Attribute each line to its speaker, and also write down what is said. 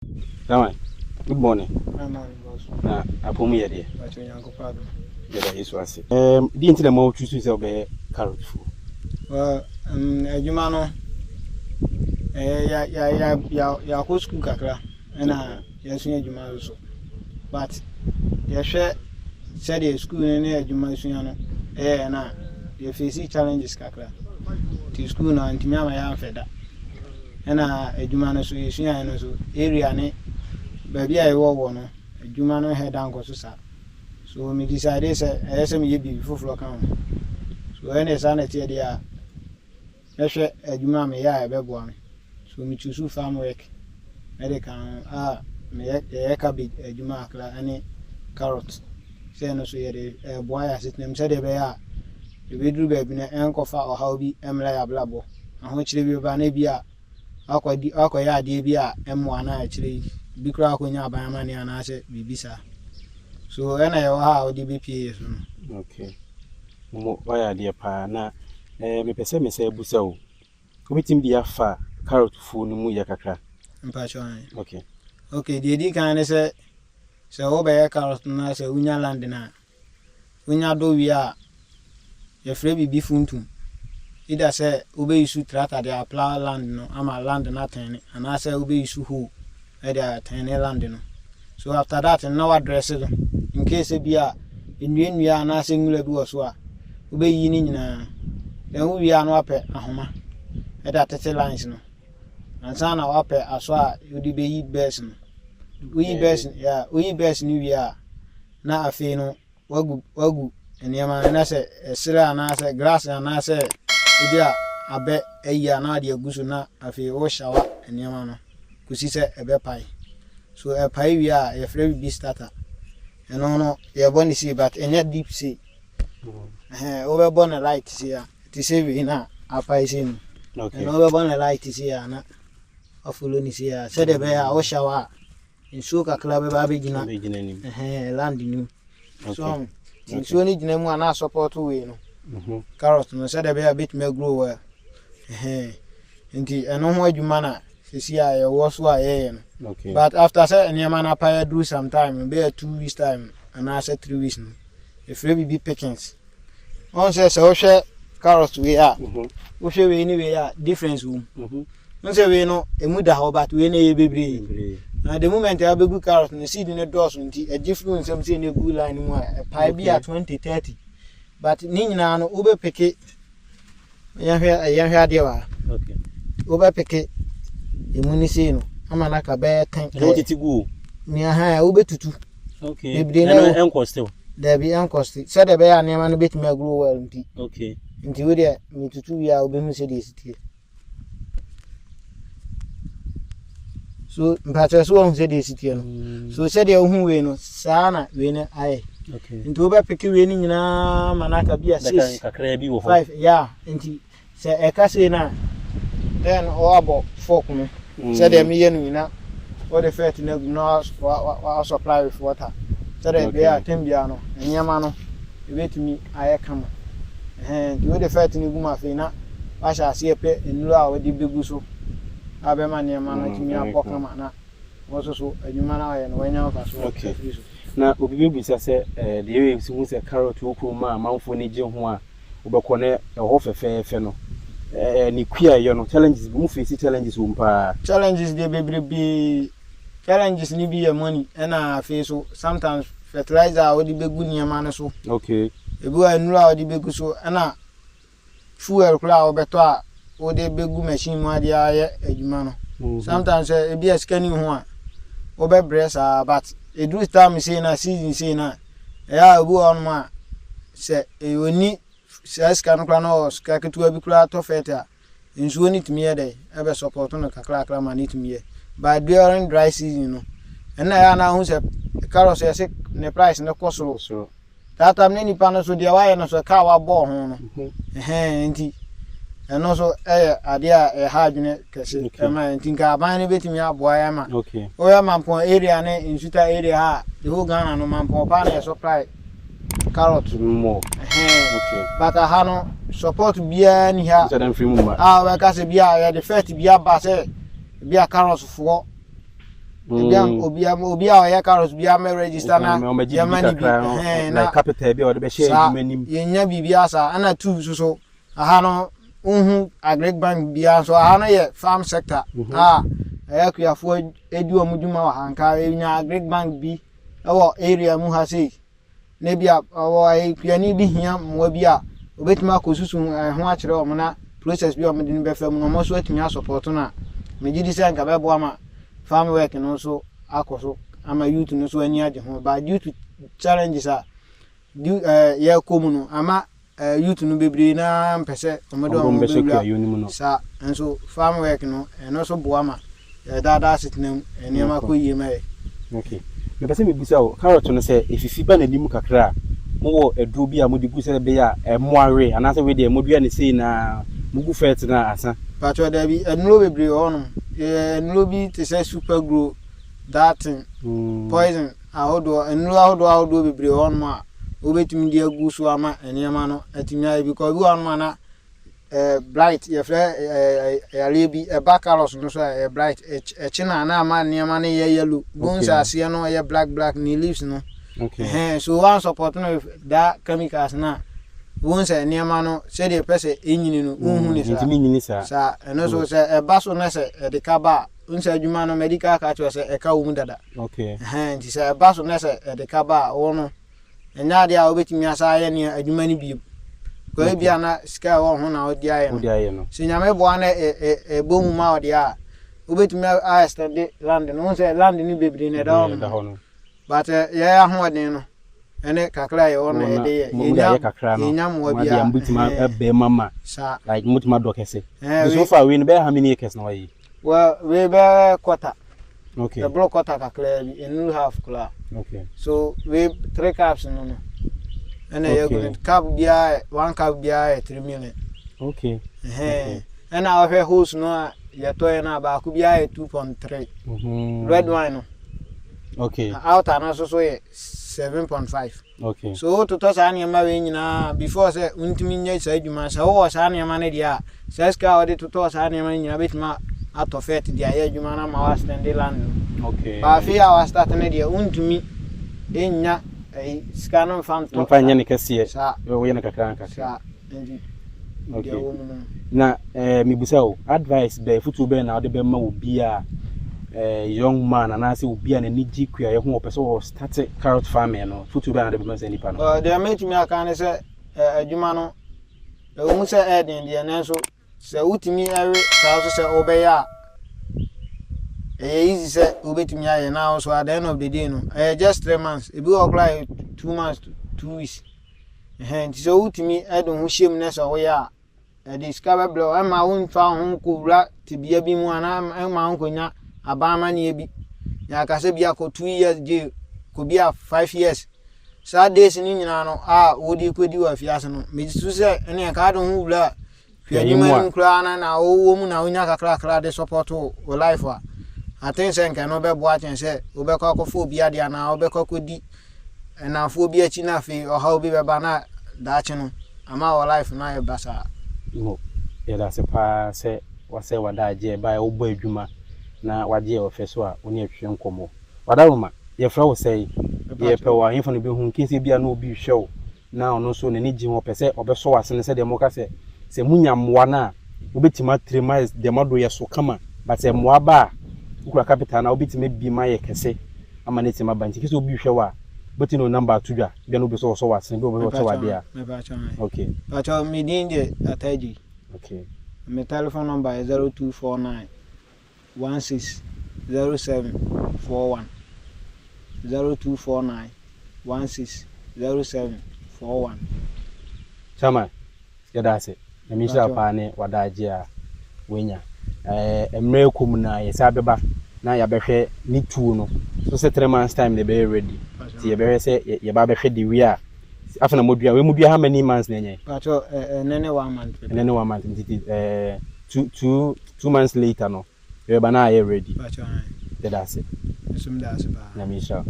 Speaker 1: Come good morning.
Speaker 2: Good morning, boss.
Speaker 1: Na apomu ye de.
Speaker 2: But you yanko pardon.
Speaker 1: There is wase. Di nti na mo choose to be carrot fu.
Speaker 2: Well, adwuma no ya ko school kakra na ya sun adwuma so. But ya hwe said the school na adwuma sun no na ya face challenges kakra. The school na ntimi ama ya feda. Na adwuma no so yesun no so area ne baby I wo no adwuma no head down ko so sa. So me decided say I say me ye bi fufulo kan. So any sanity there ehwe adwuma me ya ebebo me. So me choose farm work. Medical me ye cabbage adwuma akra ani carrot. Say no so ye de boy asit nem say de be ya. E be duru baby na enkofa ohaw bi emla ya blabo. Aho kire bi ba na bi a akwa ade bi a emo na kire bi kura akonya aban ma ne ana se bibisa. So na ye ha odi BPA so no.
Speaker 1: Okay. Mo waya de pa na me pese me say busa o. Obitim bi afa carrot fu no mu ya kakra.
Speaker 2: Mpa chwan.
Speaker 1: Okay.
Speaker 2: Okay, di kan ne se wo be carrot na se unya land na. Unya do wi a ye frɛ bibi funtum. Ida se obe isu tractor de apply land no ama land na ten ana se obe isu ho e de ten land no. So after that no address it in case be a enua na se ngula bi wo so a obe yi ni nyina. Den wo wi anu apɛ ahoma e da tete lines no. Ansa na wo apɛ aso a odi be yi best no. We best ni wi a na afi no wagu eniama na se esira na se grass na se odi a abe eya na de aguso na afi wo shawa eniama no kusi se ebe pai. So a pai wi a ye frɛ bi starter. Eno no ye boni see but enya deep sea. Over born a light see a ti se wi na apai see no.
Speaker 1: Okay.
Speaker 2: Eno over born a light see a na afolo ni see a se de be a wo shawa nsuo kakra be ba be gina land ni. So nsuo ni gina mu ana support we no. Carrot no se de be a bit me grow well. Nti eno ho adwuma na sisi a ye wo so a ye no.
Speaker 1: Okay.
Speaker 2: But after say eniama na pa do some time be a 2 weeks time and I say 3 weeks no. If we be pickings. On say so hwe carrot we a. Wo hwe we ni we a difference wo. On say we no emu da ho but we na ye bebre. Na the moment I be carrot no seed no dose nti a different some say na good line mu a pie be at 20-30. But ni nyina no wo be pick yan hwe ade wa.
Speaker 1: Okay.
Speaker 2: Wo be pick emu ni say no ama na ka be 10.
Speaker 1: No titigu.
Speaker 2: Ni aha wo be tutu.
Speaker 1: Okay. Na enko still.
Speaker 2: There be enko still. Say the be ya na no bet me grow well nti.
Speaker 1: Okay.
Speaker 2: Nti we dey me tutu ya wo be hu say dey sitie. So mpacha so won say dey sitie no. So say dey hu we no saa na we ne aye.
Speaker 1: Okay.
Speaker 2: Nti wo be pick we ni nyina manaka bia 6
Speaker 1: kakra bi wo
Speaker 2: 5 yeah nti say e ka say na then o abo fork no. Say dey me ye no nyina what the first na wa supply with water. Say dey be a tembia no enyama no e betumi aye kama. Nti wo the first ni guma fe na wa sha se pe enuru a wo di begu so abema nyama na timi apoka ma na wo so adwuma na ye no wanya fa so.
Speaker 1: Okay. Na obi be bisa se de ye si hu se carrot wo ko ma manfo ni je ho a wo be kone ho fefefe no ni kwia ye no challenges mu face challenges wo mpa.
Speaker 2: Challenges dey be challenges ni be money na face so sometimes fertilizer wo di begu nyama na so.
Speaker 1: Okay.
Speaker 2: Ebu anuru a wo di begu so na fuel kula wo beto a wo de begu machine mu ade aye adwuma no. Sometimes e be scanning ho a wo be bresa but e do time say na season say na ya ebu on ma se e oni se scan kula no ska ketu abi kula to feta nsuo ni timi ye dey e be support no kakra ma ni timi ye but during dry season no na ya na hu se carrot se ne price ne kosoro so that time ni pa no so dia wa ye no so ka wa bo ho no nti eno so ade a ha adwene kese ema nti nka aban ne betimi aboa ya ma.
Speaker 1: Okay.
Speaker 2: O ya mampon area ne insuta area ha the whole Ghana no mampon pa na supply carrot
Speaker 1: more.
Speaker 2: Okay. But ha no support bia ni ha.
Speaker 1: So dem free mu ma.
Speaker 2: We ka se bia ya the first bia ba se bia carrot fo obi a ya carrots bia me register na ya mani bi
Speaker 1: na capital bi o de be share adwuma nim
Speaker 2: yenya bibia sa ana tu so aha no agric bank bia so aha no ye farm sector ya kuafo edi omudwuma wa hanka enya agric bank bi ewo area mu ha sei ne bia o ai kuani bi hia mo bia obetima akosusu ho a kire o na process bi o me din be fam no mo so atimi support na me gidi se nka be bo ama farm work no so akoso ama youth no so ani age ho ba due to challenges ya komuno ama youth no bebre na mpese omodo mo bebre sa enso farm work no no so bo ama dada sitnem eni ama ko yie mai
Speaker 1: okay me pese me bisa o carrot no se efifi ba na nimu kakra mo wo edu bi a mo digu se be ya moawe anase we de modua ne sei na mugu fet na asa
Speaker 2: patro da bi enuro bebre ono enuro bi te say super grow that poison ahodo enuro bebre ono a obetimi dia gu so ama eni ama no atimi ai because we ono na bright ye fre alebi bakalos no so bright china na ama eni ama ne ye yellow bones ase no ye black ni leaves no okay so one support no that chemicals na won say niam no say the person enyini no unhu ni sa
Speaker 1: ntimi nyini
Speaker 2: sa eno so say baso na say de kaba unsa adwuma no medical ka cho say e ka wo mu dada
Speaker 1: okay
Speaker 2: nti say baso na say de kaba wo no enya dia obetimi asa ye ni adwuma ni bi ko bia na sika wo ho na odi aye no se nyame bo na bomu ma odi a obetimi a extend land no say land ni bebiri ne da ho but ya ahoden no ene kakra ye ono ye de ye mo bia
Speaker 1: mbutima be mama like mutima do kese so far we be how many acres na we
Speaker 2: well we be quarter
Speaker 1: okay
Speaker 2: the block quarter kakra bi in half kla
Speaker 1: okay
Speaker 2: so we 3 caps no ene ye go cap bia 1 cap bia 3 million
Speaker 1: okay
Speaker 2: ene our house no ye to ye na ba ku bia 2.3 red wine no
Speaker 1: okay
Speaker 2: out and so ye 7.5
Speaker 1: okay
Speaker 2: so to sa na ma we nyina before say untimi nya sa adwuma sa wo sa na ma ne dia sa ska odi to sa na ma nyina betima atofet dia ya adwuma na ma wa stand land
Speaker 1: okay
Speaker 2: ba fi ya wa start ne dia untimi enya ska no fan to
Speaker 1: fa nya ne kase
Speaker 2: sa
Speaker 1: we na kakra
Speaker 2: sa
Speaker 1: okay na mi busao advice be futu be na ode be ma obi a young man and I say obi an ni jikua ye ho opese o start carrot farming no futu be na de be say nipa no
Speaker 2: they make me aka say adwuma no mu say eden de na so say utimi ewe ka so say obeya easy say obetimi aye na so at the end of the day no just 3 months e be apply 2 months to 2 weeks so utimi edon ho shem na so we ya discover blow e ma won fa ho ko wura tibia bi mu ana e ma ho konya abama ni ebi ya ka se bia ko 2 years je ko bia 5 years sa days ni nyina no wodi kwedi wa fiase no me su se ene ka do hu wura hwani man kra na wo mu na onya kakra de support o life a aten se nka no be bo achen se obekọ akofo obi ade na obekọ kodi na afo obi achi na fe o ha obi be ba na daachi no ama o life na e basa
Speaker 1: no ya da se pa se wase wadaje ba e obo adwuma na waje ofeso a oni atwe nkomo wadaroma ye fra wo sei ye pe wa himfa no be hu kese bia na obi hwew na ono so ne ji ho pese obeso wasene se de mo ka se munya moa na obetima 3 miles de modo ye so kama but e moa ba ukura capital na obetima bi ma ye kese ama ne tima banti kese obi hwew a botino number tudwa bia no obeso so wasene be obeso wa dia okay
Speaker 2: acha me din de ataji
Speaker 1: okay
Speaker 2: my telephone number is 0249 160741 0249 160741
Speaker 1: chama yadase na misha paane wadaje a wenya emre kum na yesa beba na ya behwe ni tuo no so se 3 months time they be ready ti ye behwe se ye ba behwe di wi a afana modua we modua how many months na nye
Speaker 2: pacho nene 1 month
Speaker 1: nene 1 month ntiti 2 months later no we ba na ye ready
Speaker 2: pacho
Speaker 1: yadase
Speaker 2: sumda se ba
Speaker 1: na misha